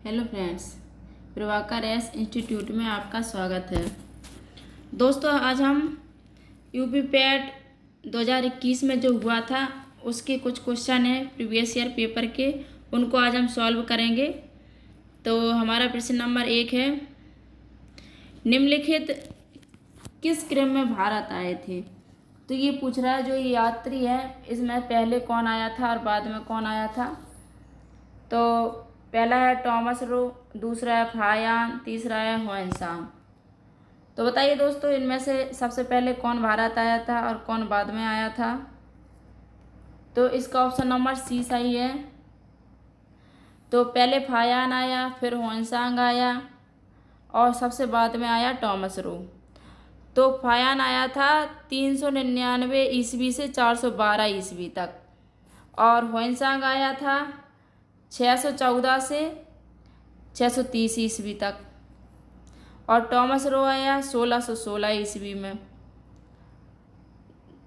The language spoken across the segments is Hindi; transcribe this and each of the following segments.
Hello friends, Prabhakar S institute में आपका स्वागत है। दोस्तों, आज हम यूपी पैट 2021 में जो हुआ था उसके कुछ क्वेश्चन हैं प्रीवियस ईयर पेपर के, उनको आज हम सॉल्व करेंगे। तो हमारा प्रश्न नंबर 1 है, निम्नलिखित किस क्रम में भारत आए थे। तो ये पूछ रहा है, जो ये यात्री है इसमें पहले कौन आया था और बाद में कौन आया था। तो पहला है टॉमस रो, दूसरा है फायान, तीसरा है ह्वेनसांग। तो बताइए दोस्तों, इनमें से सबसे पहले कौन भारत आया था और कौन बाद में आया था। तो इसका ऑप्शन नंबर सी सही है। तो पहले फायान आया, फिर ह्वेनसांग आया और सबसे बाद में आया टॉमस रो। तो फायान आया था 399 ईस्वी से 412 ईस्वी तक और ह्वेनसांग आया था 614 से 630 ईस्वी तक और टॉमस रो आया 1616 ईस्वी में।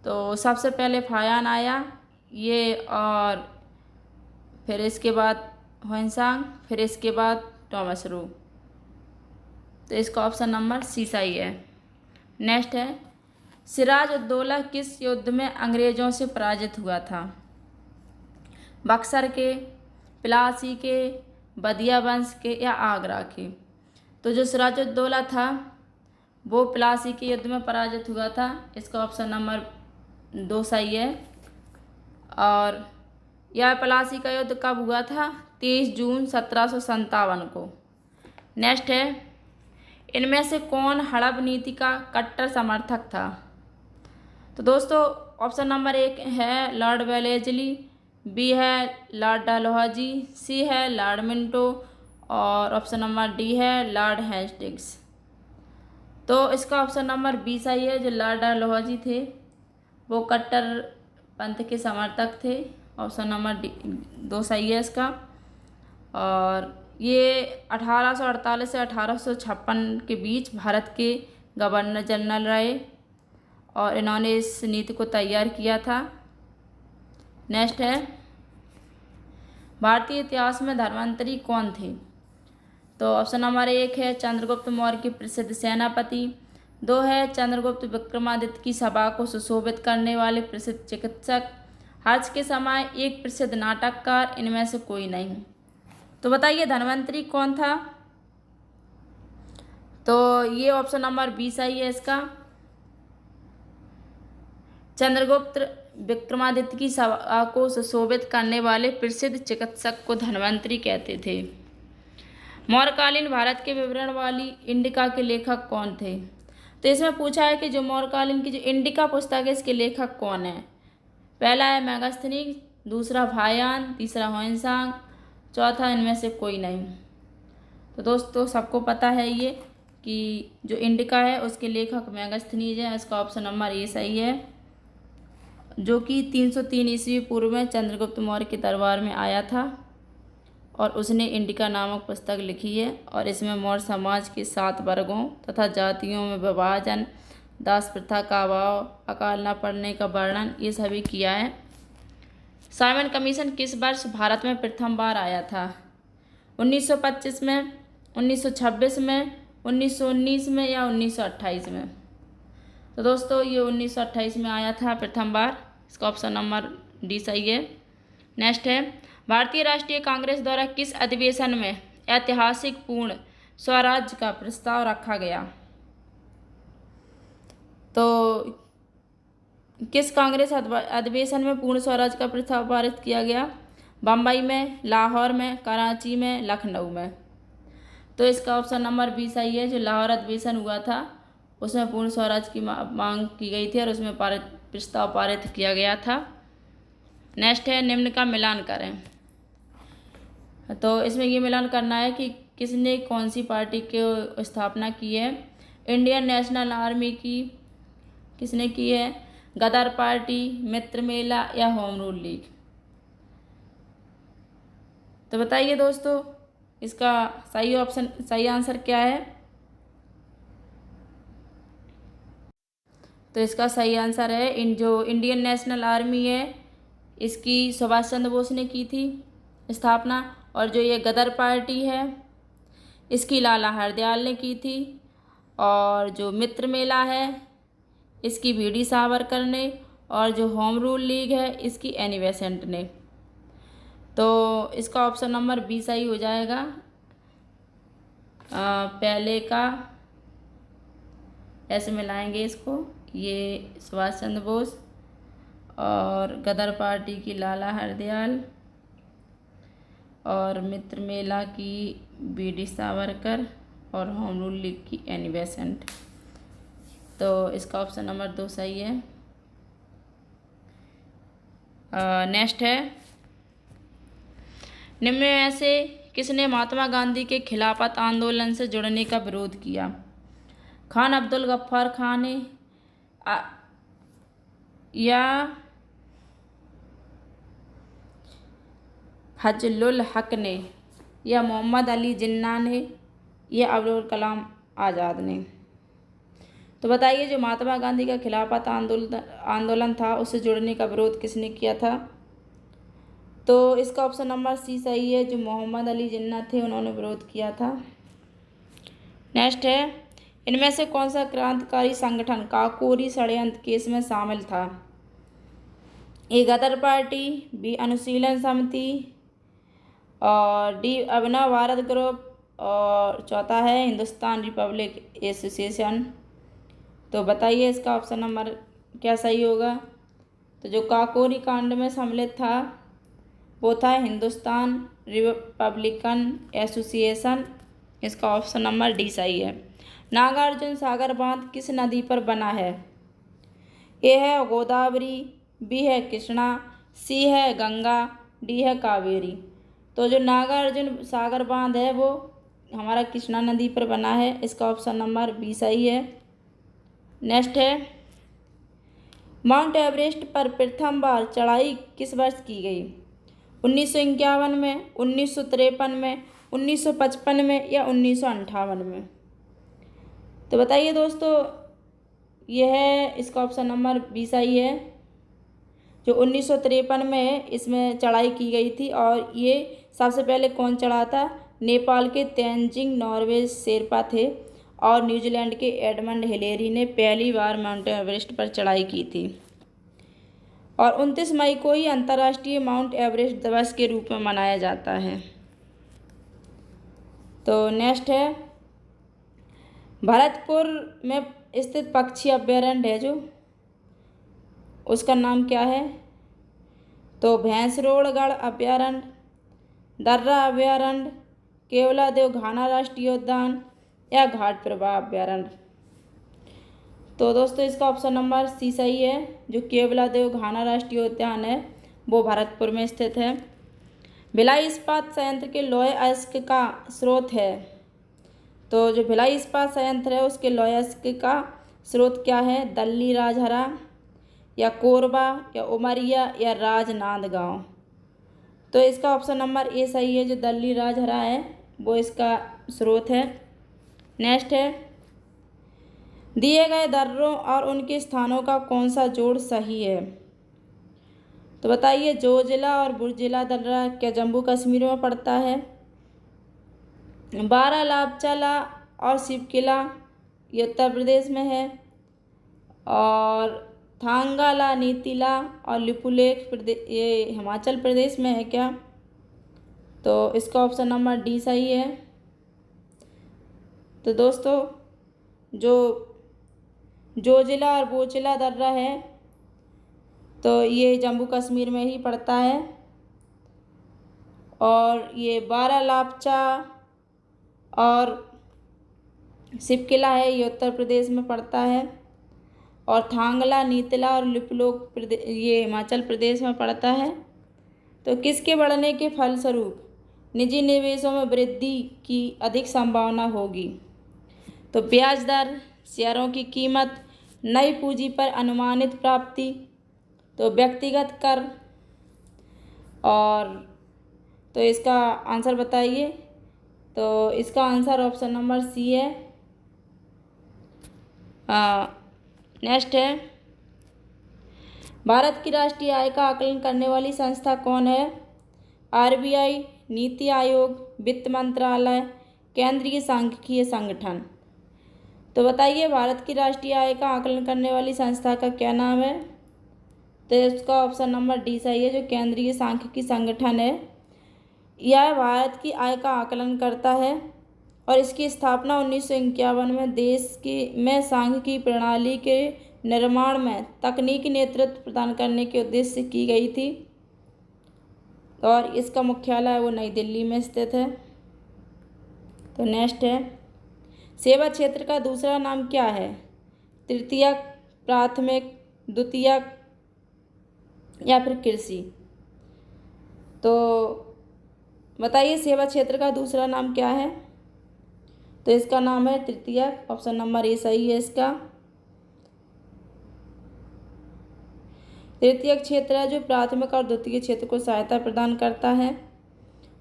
तो सबसे पहले फायान आया ये, और फिर इसके बाद ह्वेनसांग, फिर इसके बाद टॉमस रो। तो इसका ऑप्शन नंबर सी सही है। नेक्स्ट है, सिराज उद दौला किस युद्ध में अंग्रेजों से पराजित हुआ था। बक्सर के, प्लासी के, बदिया वंश के या आगरा के। तो जो सिराज उद दौला था वो प्लासी के युद्ध में पराजित हुआ था। इसका ऑप्शन नंबर 2 सही है। और यह प्लासी का युद्ध कब हुआ था? 23 जून 1757 को। नेक्स्ट है, इनमें से कौन हड़प नीति का कट्टर समर्थक था। तो दोस्तों, ऑप्शन नंबर 1 है लॉर्ड वेलेस्ली, बी है लॉर्ड डलहौजी, सी है लॉर्ड मिंटो और ऑप्शन नंबर डी है लॉर्ड हेस्टिंग्स। तो इसका ऑप्शन नंबर बी सही है। जो लॉर्ड डलहौजी थे वो कट्टर पंथ के समर्थक थे। ऑप्शन नंबर डी 2 सही है इसका। और ये 1848 से 1856 के बीच भारत के गवर्नर जनरल रहे और इन्होंने इस नीति को तैयार किया था। नेक्स्ट है, भारतीय इतिहास में धर्मांतरी कौन थे। तो ऑप्शन नंबर 1 है चंद्रगुप्त मौर्य के प्रसिद्ध सेनापति, 2 है चंद्रगुप्त विक्रमादित्य की सभा को सुशोभित करने वाले प्रसिद्ध चिकित्सक, हर्ष के समय एक प्रसिद्ध नाटककार, इनमें से कोई नहीं। तो बताइए धन्वंतरी कौन था। तो ये ऑप्शन नंबर बी सही है इसका। चंद्रगुप्त विक्रमादित्य की सभा को सुशोभित करने वाले प्रसिद्ध चिकित्सक को धन्वंतरी कहते थे। मौर्यकालीन भारत के विवरण वाली इंडिका के लेखक कौन थे। तो इसमें पूछा है कि जो मौर्यकालीन की जो इंडिका पुस्तक है इसके लेखक कौन है। पहला है मेगास्थनीज, दूसरा फायान, तीसरा ह्वेनसांग, चौथा इनमें से कोई नहीं। तो दोस्तों, सबको पता है ये कि जो इंडिका है उसके लेखक मेगास्थनीज है। इसका ऑप्शन नंबर ए सही है, जो कि 303 ईस्वी पूर्व में चंद्रगुप्त मौर्य के दरबार में आया था और उसने इंडिका नामक पुस्तक लिखी है। और इसमें मौर्य समाज के 7 वर्गों तथा जातियों में विभाजन, दास प्रथा का अभाव, अकाल न पड़ने का वर्णन, ये सभी किया है। साइमन कमीशन किस वर्ष भारत में प्रथम बार आया था। 1925 में, 1926 में, 1919 में या 1928 में। तो दोस्तों, ये 1928 में आया था प्रथम बार। इसका ऑप्शन नंबर डी सही है। नेक्स्ट है, भारतीय राष्ट्रीय कांग्रेस द्वारा किस अधिवेशन में ऐतिहासिक पूर्ण स्वराज्य का प्रस्ताव रखा गया। तो किस कांग्रेस अधिवेशन में पूर्ण स्वराज्य का प्रस्ताव पारित किया गया। बम्बई में, लाहौर में, कराची में, लखनऊ में। तो इसका ऑप्शन नंबर बी सही है। जो लाहौर अधिवेशन हुआ था उसमें पूर्ण स्वराज की मांग की गई थी और उसमें प्रस्ताव पारित किया गया था। नेक्स्ट है, निम्न का मिलान करें। तो इसमें ये मिलान करना है कि किसने कौन सी पार्टी की स्थापना की है। इंडियन नेशनल आर्मी की किसने की है, गदर पार्टी, मित्र मेला या होम रूल लीग। तो बताइए दोस्तों, इसका सही आंसर क्या है। तो इसका सही आंसर है जो इंडियन नेशनल आर्मी है इसकी सुभाष चंद्र बोस ने की थी स्थापना। और जो ये गदर पार्टी है इसकी लाला हरदयाल ने की थी। और जो मित्र मेला है इसकी वी.डी. सावरकर ने। और जो होम रूल लीग है इसकी एनी बेसेंट ने। तो इसका ऑप्शन नंबर बी सही हो जाएगा। पहले का ऐसे मिलाएंगे इसको, ये सुभाष चंद्र बोस और गदर पार्टी की लाला हरदयाल और मित्र मेला की वी.डी. सावरकर और होम रूल लीग की एनी बेसेंट। तो इसका ऑप्शन नंबर 2 सही है। नेक्स्ट है, निम्न में से किसने महात्मा गांधी के खिलाफत आंदोलन से जुड़ने का विरोध किया? खान अब्दुल गफ्फार खान ने या फजलुल हक ने या मोहम्मद अली जिन्ना ने या अब्दुल कलाम आज़ाद ने? तो बताइए, जो महात्मा गांधी का खिलाफत आंदोलन था उससे जुड़ने का विरोध किसने किया था? तो इसका ऑप्शन नंबर सी सही है। जो मोहम्मद अली जिन्ना थे उन्होंने विरोध किया था। नेक्स्ट है, इनमें से कौन सा क्रांतिकारी संगठन काकोरी षड्यंत्र केस में शामिल था? ए गदर पार्टी, बी अनुशीलन समिति और डी अभिनव भारत ग्रुप और चौथा है हिंदुस्तान रिपब्लिक एसोसिएशन। तो बताइए इसका ऑप्शन नंबर क्या सही होगा? तो जो काकोरी कांड में सम्मिलित था वो था हिंदुस्तान रिपब्लिकन एसोसिएशन। इसका ऑप्शन नंबर डी सही है। नागार्जुन सागर बांध किस नदी पर बना है? ए है गोदावरी, बी है कृष्णा, सी है गंगा, डी है कावेरी। तो जो नागार्जुन सागर बांध है वो हमारा कृष्णा नदी पर बना है। इसका ऑप्शन नंबर बी सही है। नेक्स्ट है, माउंट एवरेस्ट पर प्रथम बार चढ़ाई किस वर्ष की गई? 1951 में, 1953 में, 1955 में या 1958 में? तो बताइए दोस्तों, यह है इसका ऑप्शन नंबर बी सही है। जो 1953 में इसमें चढ़ाई की गई थी। और ये सबसे पहले कौन चढ़ा था? नेपाल के तेंजिंग नॉर्वे शेरपा थे और न्यूजीलैंड के एडमंड हिलेरी ने पहली बार माउंट एवरेस्ट पर चढ़ाई की थी। और 29 मई को ही अंतर्राष्ट्रीय माउंट एवरेस्ट दिवस के रूप में मनाया जाता है। तो नेक्स्ट है, भरतपुर में स्थित पक्षी अभयारण्य है जो, उसका नाम क्या है? तो भैंसरोड़गढ़ अभयारण्य, दर्रा अभयारण्य, केवलादेव घाना राष्ट्रीय उद्यान या घाट प्रभा अभयारण्य? तो दोस्तों इसका ऑप्शन नंबर सी सही है। जो केवलादेव घाना राष्ट्रीय उद्यान है वो भरतपुर में स्थित है। भिलाई इस्पात संयंत्र के लौह अयस्क का स्रोत है। तो जो भिलाई इस्पात संयंत्र है उसके लौह अयस्क का स्रोत क्या है? दल्ली राजहरा या कोरबा या उमरिया या राजनांदगांव? तो इसका ऑप्शन नंबर ए सही है। जो दल्ली राजहरा है वो इसका स्रोत है। नेक्स्ट है, दिए गए दर्रों और उनके स्थानों का कौन सा जोड़ सही है? तो बताइए, जोजिला और बुर्जिला दर्रा क्या जम्मू कश्मीर में पड़ता है? बारालापचाला और शिवकिला ये उत्तर प्रदेश में है। और थांगाला नीतिला और लिपुलेख ये हिमाचल प्रदेश में है क्या? तो इसका ऑप्शन नंबर डी सही है। तो दोस्तों, जो जिला और बोचिला दर्रा है तो ये जम्मू कश्मीर में ही पड़ता है। और ये बारालापचा और शिवकिला है ये उत्तर प्रदेश में पड़ता है। और थांगला नीतला और लिपुलेख ये हिमाचल प्रदेश में पड़ता है। तो किसके बढ़ने के फलस्वरूप निजी निवेशों में वृद्धि की अधिक संभावना होगी? तो ब्याज दर, शेयरों की कीमत, नई पूंजी पर अनुमानित प्राप्ति, तो व्यक्तिगत कर। और तो इसका आंसर बताइए। तो इसका आंसर ऑप्शन नंबर सी है। नेक्स्ट है, भारत की राष्ट्रीय आय का आकलन करने वाली संस्था कौन है? आरबीआई, नीति आयोग, वित्त मंत्रालय केंद्रीय सांख्यिकीय संगठन। तो बताइए भारत की राष्ट्रीय आय का आकलन करने वाली संस्था का क्या नाम है? तो इसका ऑप्शन नंबर डी सही है। जो केंद्रीय सांख्यिकी संगठन है यह भारत की आय का आकलन करता है और इसकी स्थापना 1951 में में सांख्यिकी प्रणाली के निर्माण में तकनीकी नेतृत्व प्रदान करने के उद्देश्य से की गई थी और इसका मुख्यालय वो नई दिल्ली में स्थित है। तो नेक्स्ट है, सेवा क्षेत्र का दूसरा नाम क्या है? तृतीयक, प्राथमिक, द्वितीयक या फिर कृषि? तो बताइए सेवा क्षेत्र का दूसरा नाम क्या है? तो इसका नाम है तृतीयक। ऑप्शन नंबर ए सही है इसका। तृतीयक क्षेत्र है जो प्राथमिक और द्वितीय क्षेत्र को सहायता प्रदान करता है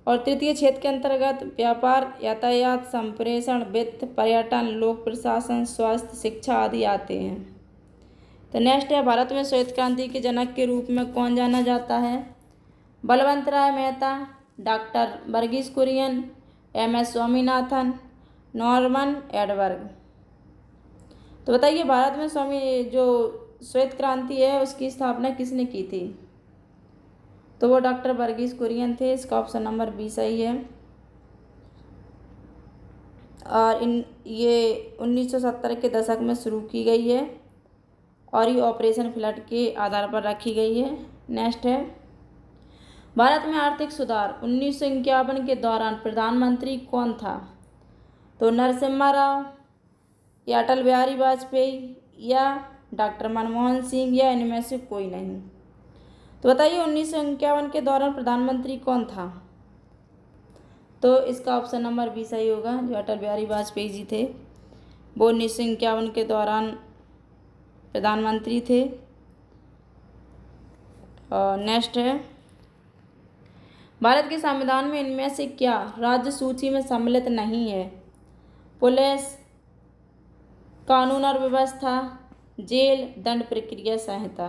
और तृतीय क्षेत्र के अंतर्गत व्यापार, यातायात, संप्रेषण, वित्त, पर्यटन, लोक प्रशासन, स्वास्थ्य, शिक्षा आदि आते हैं। तो नेक्स्ट है, भारत में श्वेत क्रांति के जनक के रूप में कौन जाना जाता है? Balwant Rai Mehta, doctor Verghese Kurien, M S. Swaminathan, Norman Edward. तो बताइए भारत में जो श्वेत क्रांति है उसकी स्थापना किसने की थी? तो वो डॉक्टर वर्गीस कुरियन थे। इसका ऑप्शन नंबर बी सही है। और ये 1970 के दशक में शुरू की गई है और ये ऑपरेशन फ्लड के आधार पर रखी गई है। नेक्स्ट है, भारत में आर्थिक सुधार 1951 के दौरान प्रधानमंत्री कौन था? तो नरसिम्हा राव या अटल बिहारी वाजपेयी या डॉक्टर मनमोहन सिंह या इनमें से कोई नहीं। तो बताइए 1951 के दौरान प्रधानमंत्री कौन था? तो इसका ऑप्शन नंबर बी सही होगा। जो अटल बिहारी वाजपेयी जी थे वो 1951 के दौरान प्रधानमंत्री थे। और नेक्स्ट है, भारत के संविधान में इनमें से क्या राज्य सूची में सम्मिलित नहीं है? पुलिस, कानून और व्यवस्था, जेल, दंड प्रक्रिया संहिता।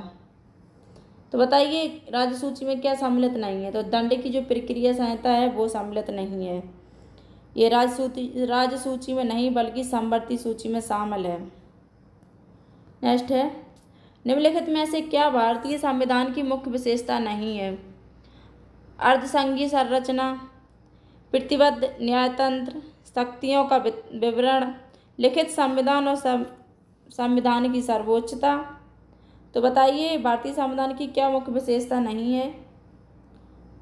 तो बताइए राज्य सूची में क्या सम्मिलित नहीं है? तो दंड की जो प्रक्रिया संहिता है वो सम्मिलित नहीं है। ये राज्य सूची में नहीं बल्कि समवर्ती सूची में शामिल है। नेक्स्ट है, निम्नलिखित में से क्या भारतीय संविधान की मुख्य विशेषता नहीं है? अर्धसंघीय संरचना, प्रतिबद्ध न्यायतंत्र, शक्तियों का विवरण, लिखित संविधान और संविधान की सर्वोच्चता। तो बताइए भारतीय संविधान की क्या मुख्य विशेषता नहीं है?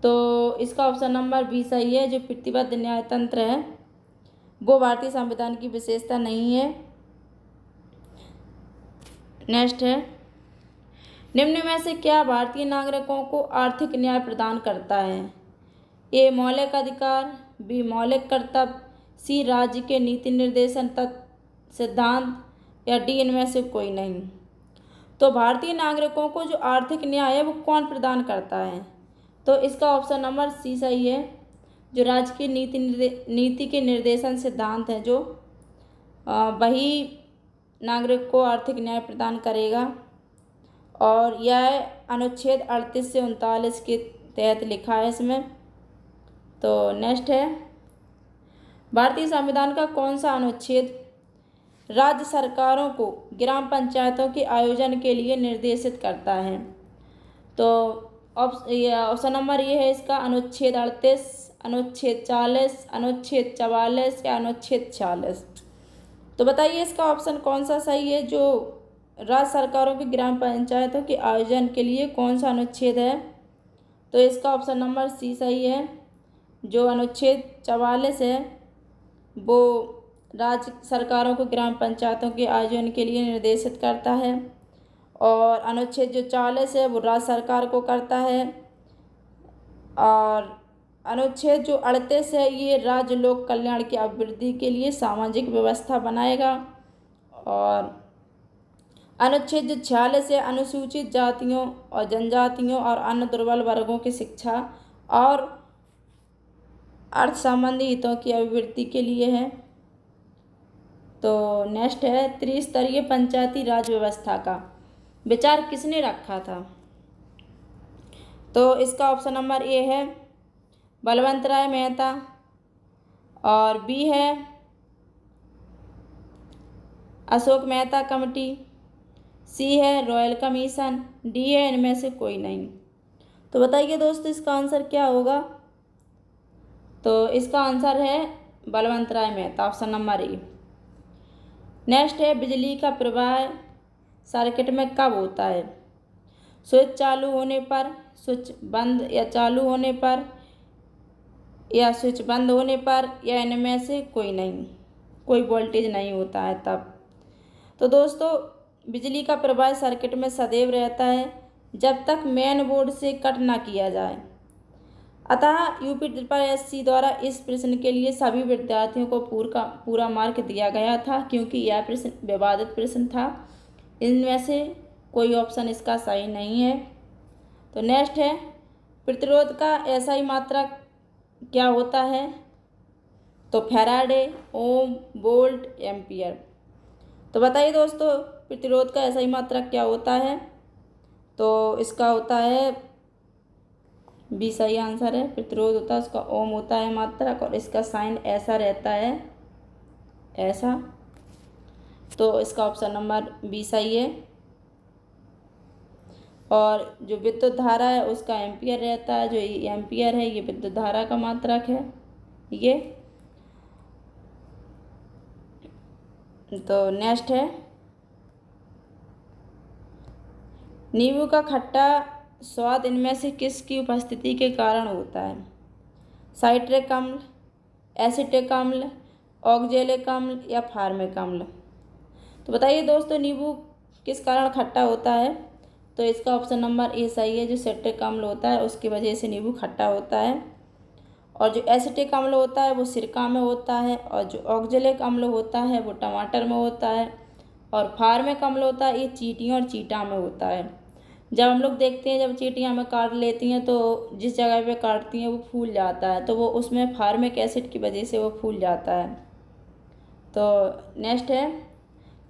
तो इसका ऑप्शन नंबर बी सही है। जो प्रतिबद्ध न्यायतंत्र है वो भारतीय संविधान की विशेषता नहीं है। नेक्स्ट है, निम्न में से क्या भारतीय नागरिकों को आर्थिक न्याय प्रदान करता है? ए मौलिक अधिकार, बी मौलिक कर्तव्य, सी राज्य के नीति निर्देशन सिद्धांत या डी इनमें से कोई नहीं। तो भारतीय नागरिकों को जो आर्थिक न्याय है वो कौन प्रदान करता है? तो इसका ऑप्शन नंबर सी सही है। जो राज्य की नीति के निर्देशन सिद्धांत है जो वही नागरिक को आर्थिक न्याय प्रदान करेगा और यह अनुच्छेद 38 से 39 के तहत लिखा है इसमें। तो नेक्स्ट है, भारतीय संविधान का कौन सा अनुच्छेद राज्य सरकारों को ग्राम पंचायतों के आयोजन के लिए निर्देशित करता है? तो ऑप्शन नंबर ये है इसका अनुच्छेद 38, अनुच्छेद 40, अनुच्छेद 44 या अनुच्छेद 46। तो बताइए इसका ऑप्शन कौन सा सही है? जो राज्य सरकारों की ग्राम पंचायतों के आयोजन के लिए कौन सा अनुच्छेद है? तो इसका ऑप्शन नंबर सी सही है। जो अनुच्छेद 44 है वो राज्य सरकारों को ग्राम पंचायतों के आयोजन के लिए निर्देशित करता है और अनुच्छेद जो 40 है वो राज्य सरकार को करता है और अनुच्छेद जो 38 है ये राज्य लोक कल्याण की अभिवृद्धि के लिए सामाजिक व्यवस्था बनाएगा और अनुच्छेद जो 46 है अनुसूचित जातियों और जनजातियों और अन्य दुर्बल वर्गों की शिक्षा और अर्थ संबंधी हितों की अभिवृद्धि के लिए है। तो नेक्स्ट है, त्रिस्तरीय पंचायती राज व्यवस्था का विचार किसने रखा था? तो इसका ऑप्शन नंबर ए है बलवंत राय मेहता और बी है अशोक मेहता कमेटी, सी है रॉयल कमीशन, डी है इनमें से कोई नहीं। तो बताइए दोस्तों इसका आंसर क्या होगा। तो इसका आंसर है Balwant Rai Mehta, option number A. Next है बिजली का प्रवाह सर्किट में कब होता है। स्विच चालू होने पर, स्विच बंद या चालू होने पर, या स्विच बंद होने पर, या इनमें से कोई नहीं, कोई वोल्टेज नहीं होता है तब। तो दोस्तों बिजली का प्रवाह सर्किट में सदैव रहता है जब तक मेन बोर्ड से कट ना किया जाए। अतः यूपी ट्रिपल एससी द्वारा इस प्रश्न के लिए सभी विद्यार्थियों को पूरा मार्क दिया गया था, क्योंकि यह प्रश्न विवादित प्रश्न था। इनमें से कोई ऑप्शन इसका सही नहीं है। तो नेक्स्ट है प्रतिरोध का एसआई मात्रक क्या होता है। तो फैराडे, ओम, वोल्ट, एम्पियर। तो बताइए दोस्तों प्रतिरोध का एसआई मात्रक क्या होता है। तो इसका होता है बी सही आंसर है। प्रतिरोध होता है उसका ओम होता है मात्रक, और इसका साइन ऐसा रहता है, ऐसा। तो इसका ऑप्शन नंबर बी सही है। और जो विद्युत धारा है उसका एम्पियर रहता है, जो एम्पियर है ये विद्युत धारा का मात्रक है ये। तो नेक्स्ट है नींबू का खट्टा स्वाद इनमें से किसकी उपस्थिति के कारण होता है। साइट्रिक अम्ल, एसिटिक अम्ल, ऑक्जेलिक अम्ल, या फार्मिक अम्ल। तो बताइए दोस्तों नींबू किस कारण खट्टा होता है। तो इसका ऑप्शन नंबर ए सही है। जो सिट्रिक अम्ल होता है उसकी वजह से नींबू खट्टा होता है। और जो एसिटिक अम्ल होता है वो सिरका में होता है, और जो ऑक्जेलिक अम्ल होता है वो टमाटर में होता है, और फार्मिक अम्ल होता है ये चींटियों और चींटा में होता है। जब हम लोग देखते हैं जब चींटियाँ हमें काट लेती हैं तो जिस जगह पे काटती हैं वो फूल जाता है, तो वो उसमें फार्मिक एसिड की वजह से वो फूल जाता है। तो नेक्स्ट है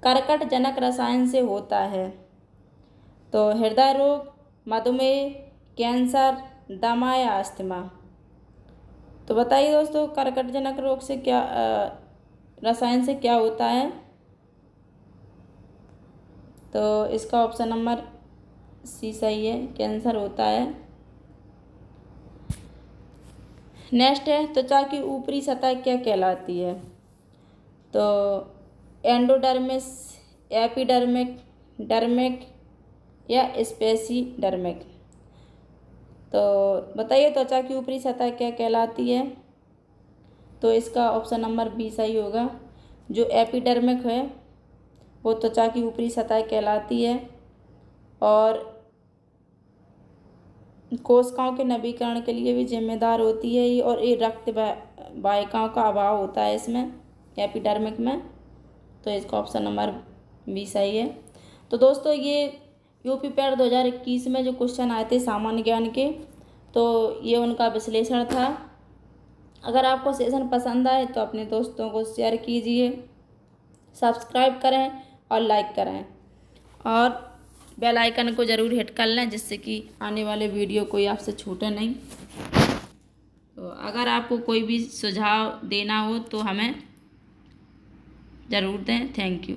कर्कट जनक रसायन से होता है। तो हृदय रोग, मधुमेह, कैंसर, दमा, या अस्थमा। तो बताइए दोस्तों कर्कट जनक रोग से क्या रसायन से क्या होता है। तो इसका ऑप्शन नंबर सी सही है, कैंसर होता है। नेक्स्ट है त्वचा की ऊपरी सतह क्या कहलाती है। तो एंडोडर्मिस, एपिडर्मिक, डर्मिक, या स्पेसिडर्मिक। तो बताइए त्वचा की ऊपरी सतह क्या कहलाती है। तो इसका ऑप्शन नंबर बी सही होगा। जो एपिडर्मिक है वो त्वचा की ऊपरी सतह कहलाती है, और कोशिकाओं के नवीकरण के लिए भी जिम्मेदार होती है ये, और ये रक्त वाहिकाओं का अभाव होता है इसमें एपिडर्मिक में। तो इसका ऑप्शन नंबर बी सही है। तो दोस्तों ये यूपी पैड 2021 में जो क्वेश्चन आए थे सामान्य ज्ञान के, तो ये उनका विश्लेषण था। अगर आपको सेशन पसंद आए तो अपने दोस्तों को शेयर कीजिए, सब्सक्राइब करें और लाइक करें, और बेल आइकन को ज़रूर हिट कर लें जिससे कि आने वाले वीडियो कोई आपसे छूटे नहीं। तो अगर आपको कोई भी सुझाव देना हो तो हमें ज़रूर दें। Thank you.